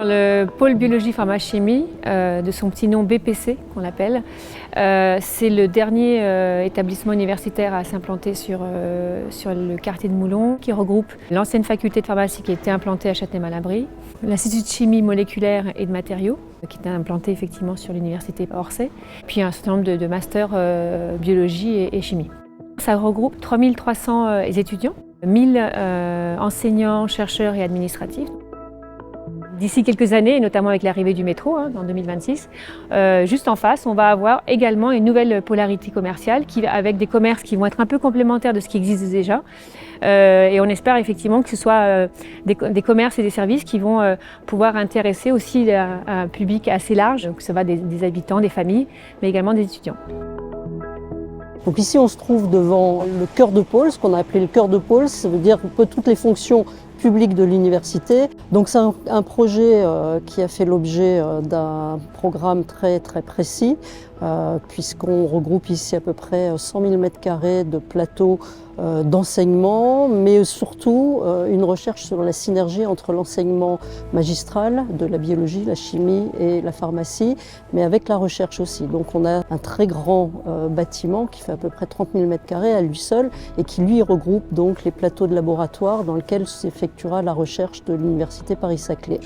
Le pôle biologie pharmachimie, de son petit nom BPC qu'on l'appelle, c'est le dernier établissement universitaire à s'implanter sur le quartier de Moulon, qui regroupe l'ancienne faculté de pharmacie qui était implantée à Châtenay-Malabry, l'Institut de chimie moléculaire et de matériaux qui était implanté effectivement sur l'université Orsay, puis un certain nombre de masters biologie et chimie. Ça regroupe 3300 étudiants, 1000 enseignants, chercheurs et administratifs. D'ici quelques années, et notamment avec l'arrivée du métro en 2026, juste en face, on va avoir également une nouvelle polarité commerciale avec des commerces qui vont être un peu complémentaires de ce qui existe déjà. Et on espère effectivement que ce soit des commerces et des services qui vont pouvoir intéresser aussi un public assez large, donc ça va des habitants, des familles, mais également des étudiants. Donc ici, on se trouve devant le cœur de pôle, ce qu'on a appelé le cœur de pôle, ça veut dire un peu toutes les fonctions publiques de l'université. Donc c'est un projet qui a fait l'objet d'un programme très précis, puisqu'on regroupe ici à peu près 100 000 m² de plateaux d'enseignement, mais surtout une recherche sur la synergie entre l'enseignement magistral de la biologie, la chimie et la pharmacie, mais avec la recherche aussi. Donc on a un très grand bâtiment qui fait à peu près 30 000 m² à lui seul et qui lui regroupe donc les plateaux de laboratoire dans lesquels s'effectuera la recherche de l'université Paris-Saclay.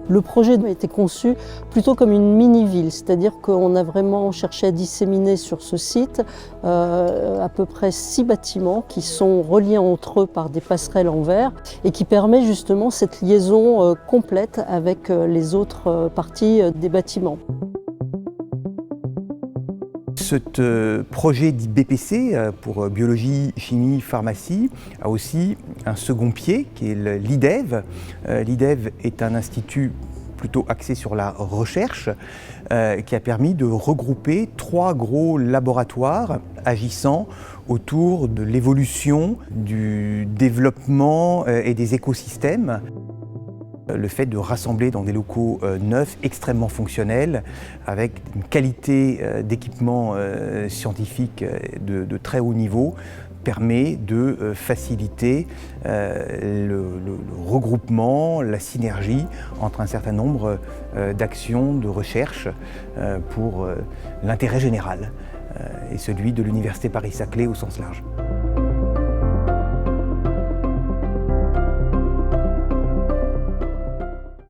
Le projet a été conçu plutôt comme une mini-ville, c'est-à-dire qu'on a vraiment cherché à disséminer sur ce site à peu près 6 bâtiments qui sont reliés entre eux par des passerelles en verre et qui permet justement cette liaison complète avec les autres parties des bâtiments. Ce projet dit BPC, pour biologie, chimie, pharmacie, a aussi un second pied qui est l'IDEV. L'IDEV est un institut plutôt axé sur la recherche qui a permis de regrouper 3 gros laboratoires agissant autour de l'évolution, du développement et des écosystèmes. Le fait de rassembler dans des locaux neufs, extrêmement fonctionnels, avec une qualité d'équipement scientifique de très haut niveau, permet de faciliter le regroupement, la synergie entre un certain nombre d'actions de recherche pour l'intérêt général et celui de l'Université Paris-Saclay au sens large.